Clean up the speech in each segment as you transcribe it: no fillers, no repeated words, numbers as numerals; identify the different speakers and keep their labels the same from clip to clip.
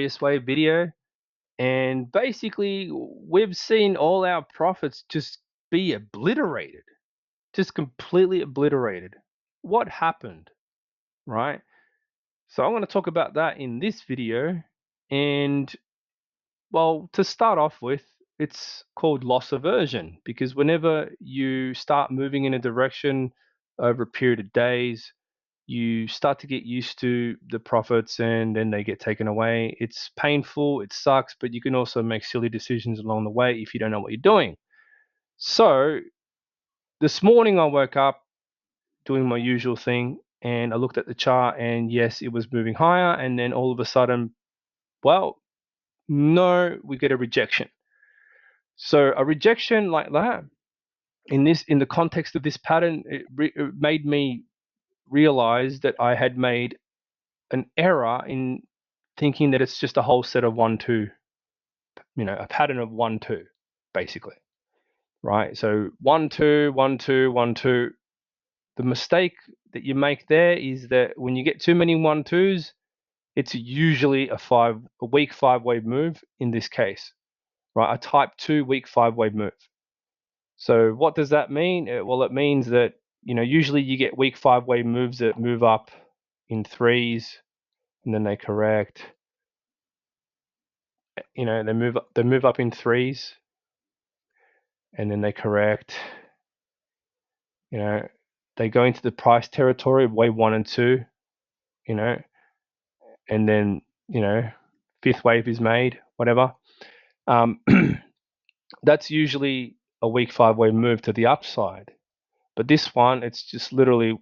Speaker 1: AriasWave video, and basically we've seen all our profits just be obliterated, just completely obliterated. What happened, right? So I'm going to talk about that in this video. And well, to start off with, it's called loss aversion, because whenever you start moving in a direction over a period of days, you start to get used to the profits and then they get taken away. It's painful, it sucks, but you can also make silly decisions along the way if you don't know what you're doing. So this morning I woke up doing my usual thing and I looked at the chart, and yes, it was moving higher, and then all of a sudden, well, no, we get a rejection. So a rejection like that, in the context of this pattern, it made me realize that I had made an error in thinking that it's just a whole set of 1 2, a pattern of 1 2, basically, right? So 1 2 1 2 1 2. The mistake that you make there is that when you get too many 1 2s, it's usually a weak 5-wave move in this case, right? A type 2 weak 5-wave move. So what does that mean? Well, it means that usually you get weak 5-wave moves that move up in threes and then they correct. They move up in threes and then they correct. They go into the price territory of wave 1 and 2, and then fifth wave is made, whatever. That's usually a weak 5-wave move to the upside. But this one, it's just literally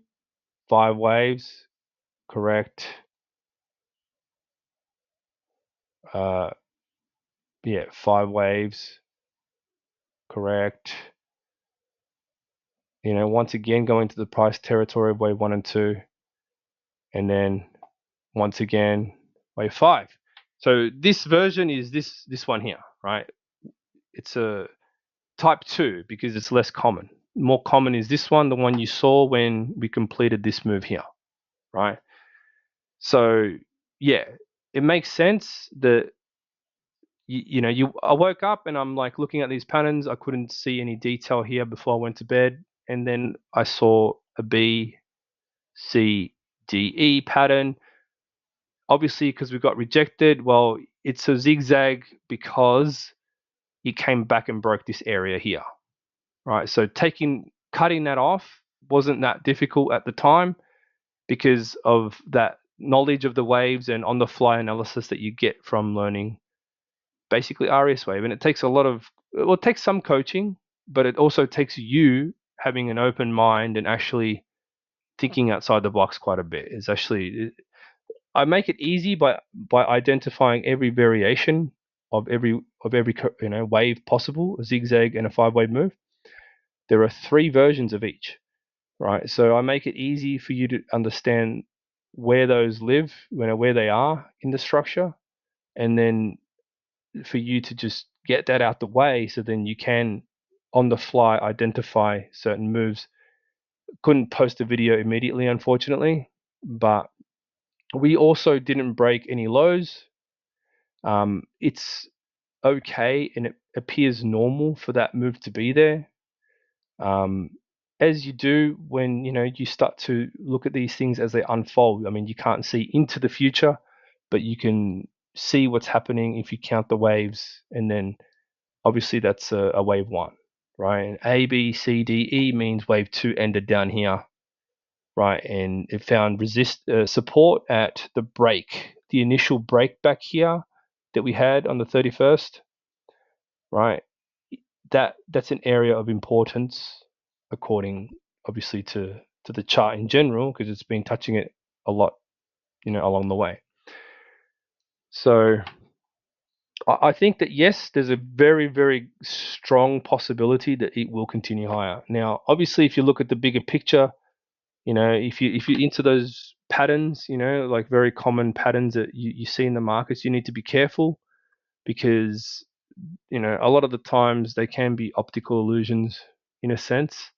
Speaker 1: 5 waves, correct. 5 waves, correct. Once again going to the price territory of wave 1 and 2, and then once again wave 5. So this version is this one here, right? It's a type 2 because it's less common. More common is this one, the one you saw when we completed this move here, right? So yeah, it makes sense that I woke up and I'm like looking at these patterns. I couldn't see any detail here before I went to bed, and then I saw a B, C, D, E pattern. Obviously, because we got rejected, well, it's a zigzag because it came back and broke this area here, right? So cutting that off wasn't that difficult at the time because of that knowledge of the waves and on-the-fly analysis that you get from learning basically AriasWave. And it takes it takes some coaching, but it also takes you having an open mind and actually thinking outside the box quite a bit. I make it easy by identifying every variation of every wave possible, a zigzag and a 5-wave move. There are 3 versions of each, right? So I make it easy for you to understand where those live, where they are in the structure, and then for you to just get that out the way so then you can on the fly identify certain moves. Couldn't post a video immediately, unfortunately, but we also didn't break any lows. It's okay and it appears normal for that move to be there. As you do when you start to look at these things as they unfold. I mean, you can't see into the future, but you can see what's happening if you count the waves, and then obviously that's a wave 1, right? And A, B, C, D, E means wave 2 ended down here, right? And it found support at the initial break back here that we had on the 31st, right? That's an area of importance according obviously to the chart in general, because it's been touching it a lot along the way. So I think that yes, there's a very, very strong possibility that it will continue higher. Now, obviously, if you look at the bigger picture, if you're into those patterns, like very common patterns that you see in the markets, you need to be careful because a lot of the times they can be optical illusions in a sense.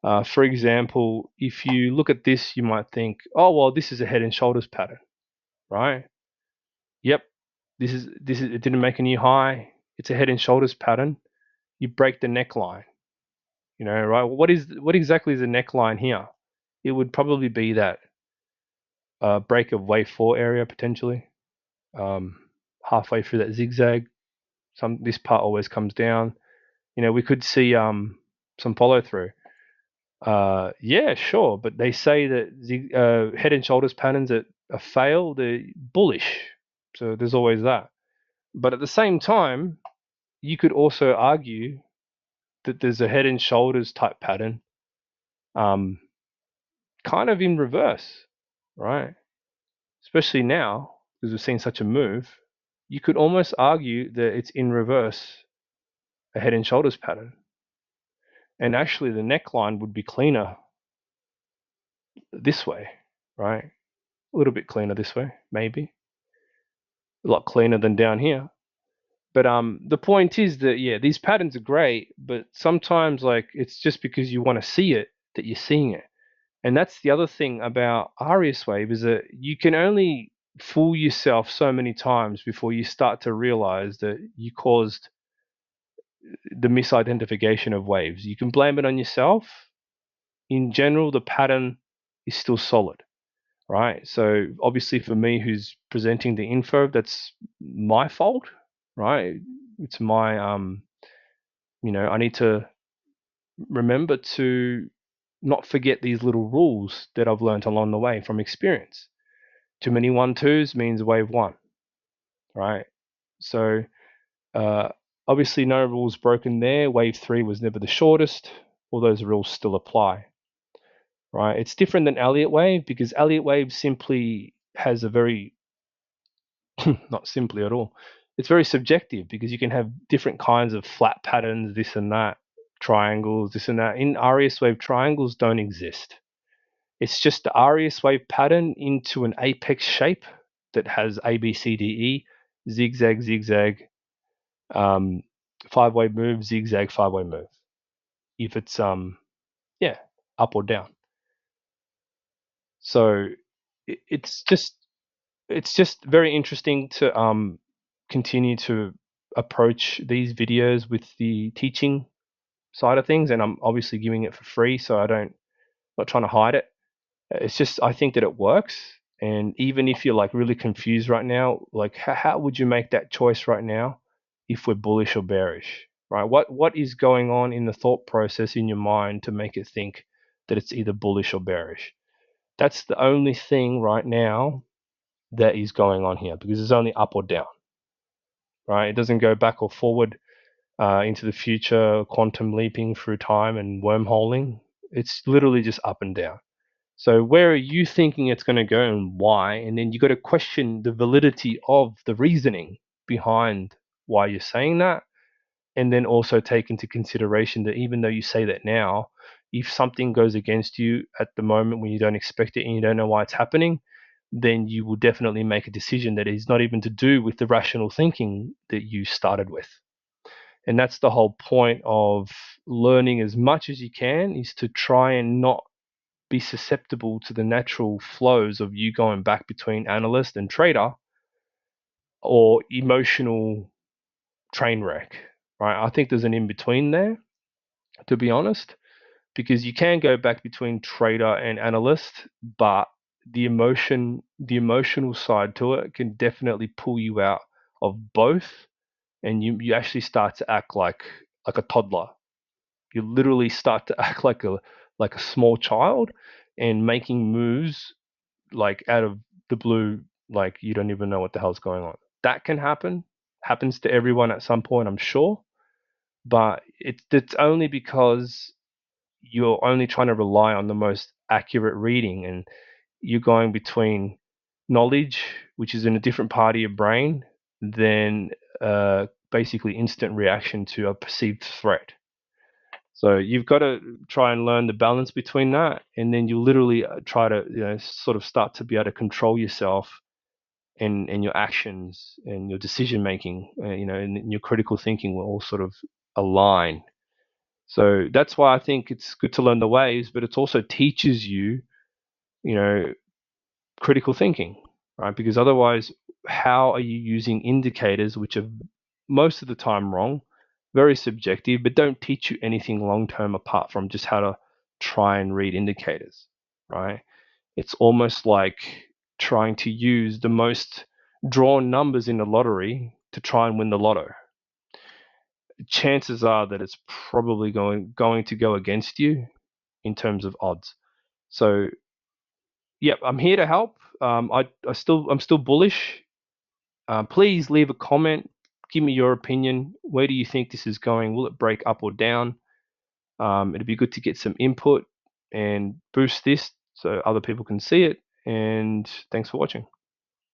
Speaker 1: For example, if you look at this, you might think, oh, well, this is a head and shoulders pattern, right? Yep, it didn't make a new high. It's a head and shoulders pattern. You break the neckline, right? What exactly is the neckline here? It would probably be that break of wave 4 area potentially, halfway through that zigzag. This part always comes down. We could see some follow through. Yeah, sure, but they say that head and shoulders patterns that are fail, they're bullish. So there's always that. But at the same time, you could also argue that there's a head and shoulders type pattern, kind of in reverse, right? Especially now, because we've seen such a move, you could almost argue that it's in reverse, a head and shoulders pattern. And actually, the neckline would be cleaner this way, right? A little bit cleaner this way, maybe. A lot cleaner than down here. But the point is that, yeah, these patterns are great, but sometimes, like, it's just because you want to see it that you're seeing it. And that's the other thing about AriasWave, is that you can only fool yourself so many times before you start to realize that you caused the misidentification of waves. You can blame it on yourself. In general, the pattern is still solid, right? So obviously for me, who's presenting the info, that's my fault, right? It's my, I need to remember to not forget these little rules that I've learned along the way from experience. Too many 1-2s means wave 1, right? So obviously no rules broken there. Wave 3 was never the shortest. All those rules still apply, right? It's different than AriasWave, because AriasWave simply has a very, not simply at all, it's very subjective, because you can have different kinds of flat patterns, this and that, triangles, this and that. In AriasWave, triangles don't exist. It's just the AriasWave pattern into an apex shape that has A, B, C, D, E, zigzag, zigzag, 5-way move, zigzag, 5-way move. If it's up or down. So it's just very interesting to continue to approach these videos with the teaching side of things, and I'm obviously giving it for free, so not trying to hide it. It's just, I think that it works. And even if you're like really confused right now, like how would you make that choice right now if we're bullish or bearish, right? What is going on in the thought process in your mind to make it think that it's either bullish or bearish? That's the only thing right now that is going on here, because it's only up or down, right? It doesn't go back or forward into the future, quantum leaping through time and wormholing. It's literally just up and down. So where are you thinking it's going to go and why? And then you got to question the validity of the reasoning behind why you're saying that. And then also take into consideration that even though you say that now, if something goes against you at the moment when you don't expect it and you don't know why it's happening, then you will definitely make a decision that is not even to do with the rational thinking that you started with. And that's the whole point of learning as much as you can, is to try and not be susceptible to the natural flows of you going back between analyst and trader, or emotional train wreck, right? I think there's an in between there, to be honest, because you can go back between trader and analyst, but the emotional side to it can definitely pull you out of both, and you actually start to act like a toddler. You literally start to act like a small child, and making moves like out of the blue, like you don't even know what the hell's going on. That can happen. Happens to everyone at some point, I'm sure. But it's only because you're only trying to rely on the most accurate reading, and you're going between knowledge, which is in a different part of your brain, than basically instant reaction to a perceived threat. So you've got to try and learn the balance between that, and then you literally try to sort of start to be able to control yourself and your actions and your decision making, and your critical thinking will all sort of align. So that's why I think it's good to learn the waves, but it also teaches you, critical thinking, right? Because otherwise, how are you using indicators which are most of the time wrong, very subjective, but don't teach you anything long-term apart from just how to try and read indicators, right? It's almost like trying to use the most drawn numbers in the lottery to try and win the lotto. Chances are that it's probably going to go against you in terms of odds. So, yep, I'm here to help. I'm still bullish. Please leave a comment. Give me your opinion. Where do you think this is going? Will it break up or down? It'd be good to get some input and boost this so other people can see it. And thanks for watching.